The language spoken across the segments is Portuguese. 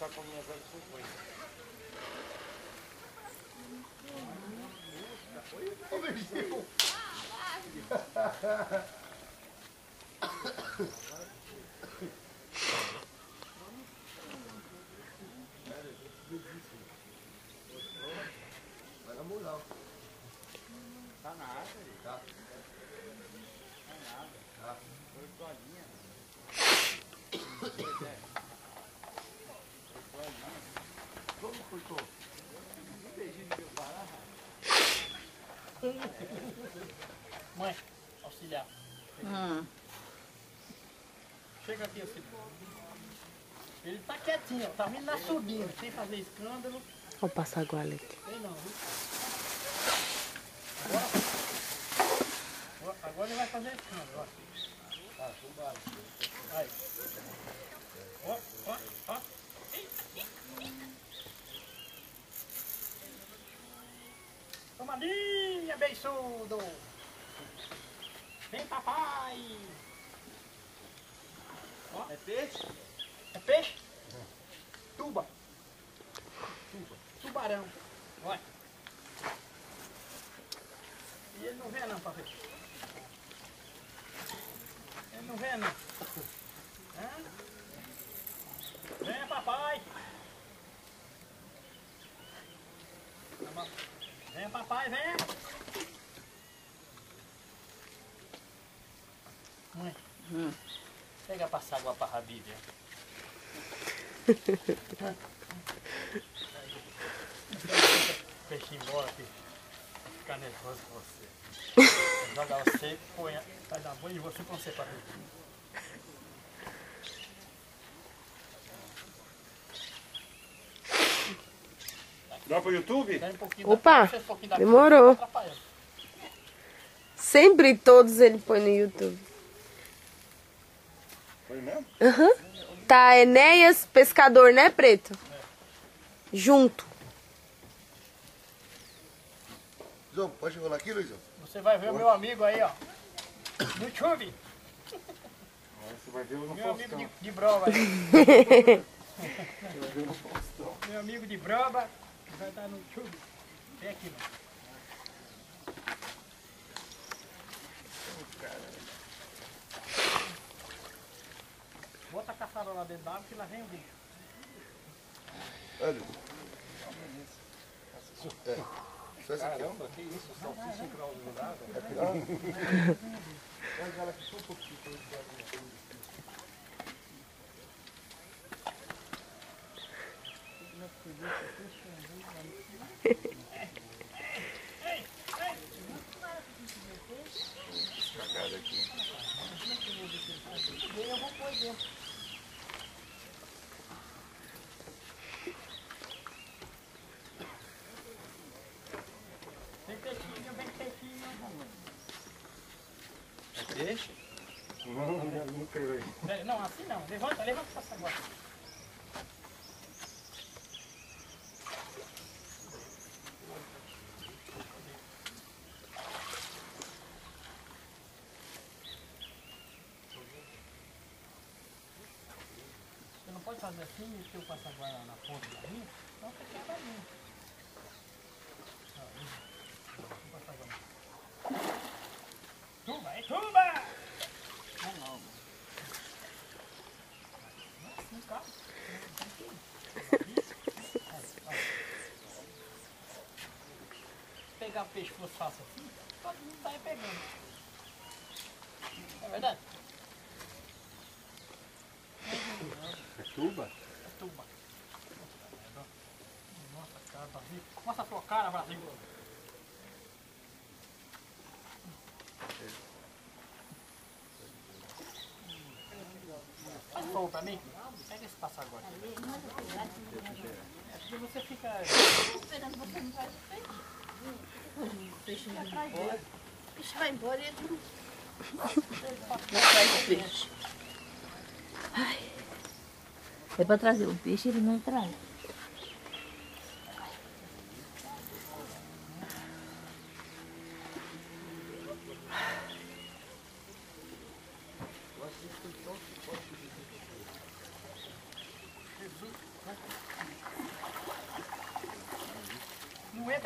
passar com a minha velha surpresa. Ô, bichinho! Vai na moral. Tá nada, Tá. tá nada. Tá. Foi toalhinha. Como cortou? Um beijinho de meu parar. Mãe, auxiliar. Chega aqui, auxiliar. Ele tá quietinho, ó, tá vindo lá subindo, sem fazer escândalo. Vou passar a guarda aqui. Tem não, viu? Agora ele vai fazer escândalo, ó. Ah, tumbado. Aí. Ó, ó, ó. Toma linha, beiçudo. Vem, papai. Ó. É peixe? É peixe? Tuba. Tubarão. Vai. E ele não vem não, papai. Ele não vem não. Hã? Vem, papai. Vem, papai, vem. Mãe. Pega passar água pra Habib. Deixa embora aqui. Vou ficar nervoso com você. Jogar você, põe, vai dar banho e você com você pra ver. Dá pro YouTube? Dá um pouquinho Opa, puxa um pouquinho da demorou. frente, atrapalha. Sempre todos ele põe no YouTube. Foi mesmo? Aham. Tá Enéas Pescador, né, Preto? Junto. Luizão, pode rolar aqui, Luizão? Você vai ver o meu amigo aí, ó. No YouTube. Você vai ver o no Meu amigo Faustão. de broba aí. Você vai ver no Faustão. Meu amigo de broba. Vai estar no YouTube. Vem aqui, mano. Bota a caçarola lá dentro d'água que lá vem o bicho. Olha. É. Só essa aqui. Caramba, que isso? Salsicha encrausurada? Pega ela aqui só um pouquinho. Cagada aqui. Eu vou pôr dentro. Vem peixinho, vem peixinho. É peixe? Não creio. Não, assim não. Levanta, levanta essa agora. Você não pode fazer assim que eu passo agora na ponta da linha, senão você quebra a linha. Vou passar agora. Tuba, é tuba! Não. Assim, calma. Pegar peixe fosse fácil assim, todo mundo sai pegando. É verdade? É tuba? É tuba. Nossa, cara, Brasil. Mostra a tua cara, Brasil. Faz um fogo pra mim. Pega esse passaguarda. E você fica... Esperando você não faz peixe. O peixe vai embora. O peixe vai embora e ele não traz peixe. Ai. É pra trazer o peixe, ele não traz.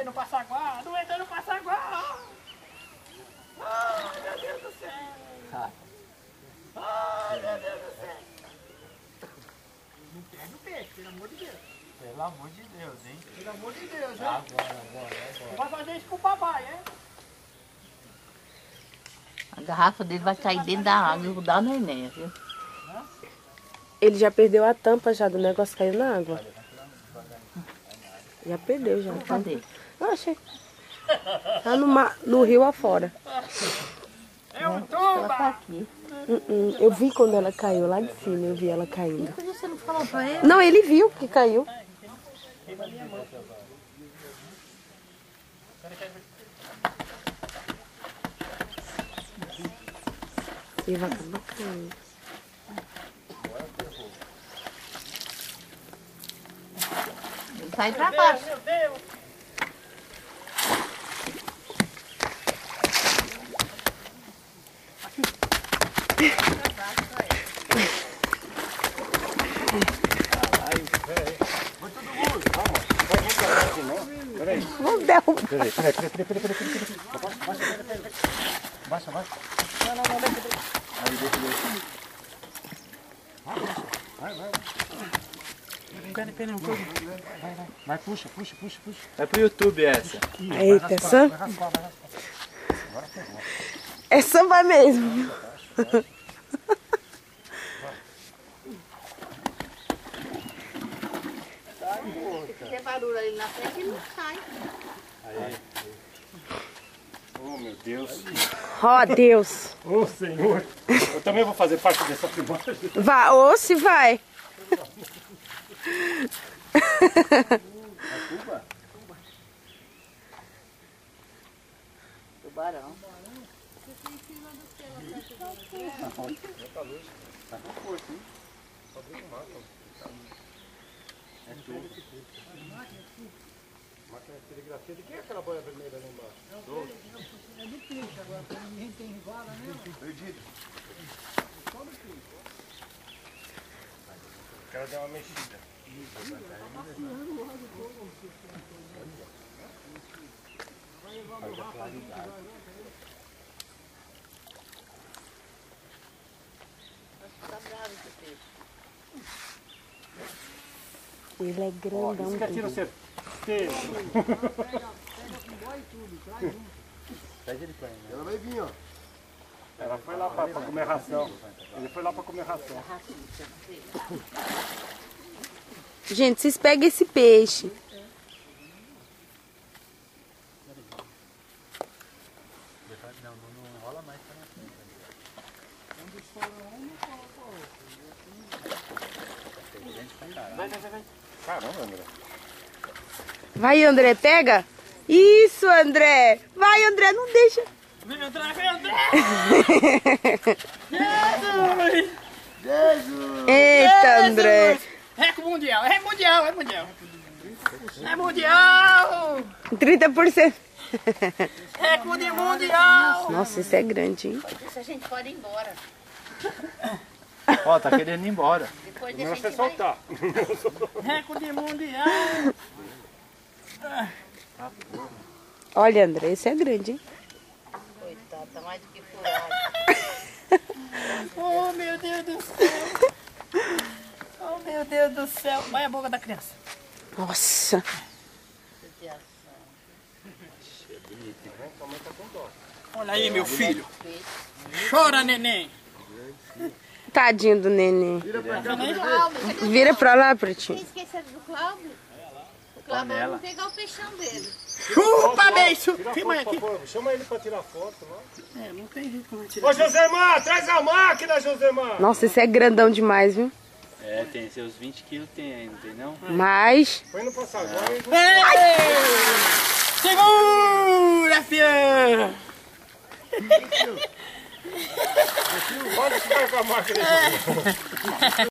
no passaguá, não entra no passaguá. Ai, meu Deus do céu. Ai, meu Deus do céu. Não pega o peixe, pelo amor de Deus. Pelo amor de Deus, hein? Pelo amor de Deus, hein? Agora. Não vai fazer isso com o papai, hein? A garrafa dele vai cair dentro da água e vou dar neném, viu? Ele já perdeu a tampa já do negócio, caiu na água. Já perdeu já. Cadê? Eu achei. Tá no rio afora. É um Ela tá tuba! aqui. Eu vi quando ela caiu lá de cima, eu vi ela caindo. Por que você não falou pra ele? Não, ele viu que caiu. E vai acabar caindo. Ele tá aí pra baixo. Meu Deus! Não derruba. Peraí. Baixa. Aí, deixa. Vai, puxa. Vai pro YouTube essa. Eita, essa? Essa vai mesmo. Se der barulho ali na frente, ele não sai. Oh, meu Deus. Ó, Deus. Oh, Senhor. Eu também vou fazer parte dessa filmagem. Vai, ou se vai. Tubarão. De quem é aquela boia vermelha ali embaixo? Perdido. O cara deu uma mexida. Tá bravo esse peixe. Ele é grandão. Isso que atira você. Ela vai vir, ó. Ela foi lá pra comer ração. Ele foi lá pra comer ração. Gente, vocês pegam esse peixe. Caramba, André. Vai, André, pega. Isso, André. Vai, André, não deixa. Vem, André! Jesus! Eita, André. Recorde mundial, é mundial! É mundial! 30%. Recorde mundial! Nossa, isso é grande, hein? Isso a gente pode ir embora. Ó, tá querendo ir embora. Depois Não desse a você gente vai... soltar. Recorde mundial! Olha, André, esse é grande, hein? Coitado, tá mais do que furado. Oh, meu Deus do céu! Oh, meu Deus do céu! Vai a boca da criança. Nossa. Judiação. Olha aí, meu filho. Chora, neném. Tadinho do neném. Cláudio, cadê Vira pra lá, Pretinho. Vocês esqueceram do Cláudio? O Cláudio vai não pegar o peixão dele. Chupa, beijo! Filma aqui. Chama ele pra tirar foto lá. É, não tem jeito como tirar. Ô, Josemar, traz a máquina, Josemar. Nossa, esse é grandão demais, viu? É, tem seus 20 quilos, tem aí, não tem não? Mas... Põe no passaguá e... Segura, fião! Pode ficar com a máquina aí.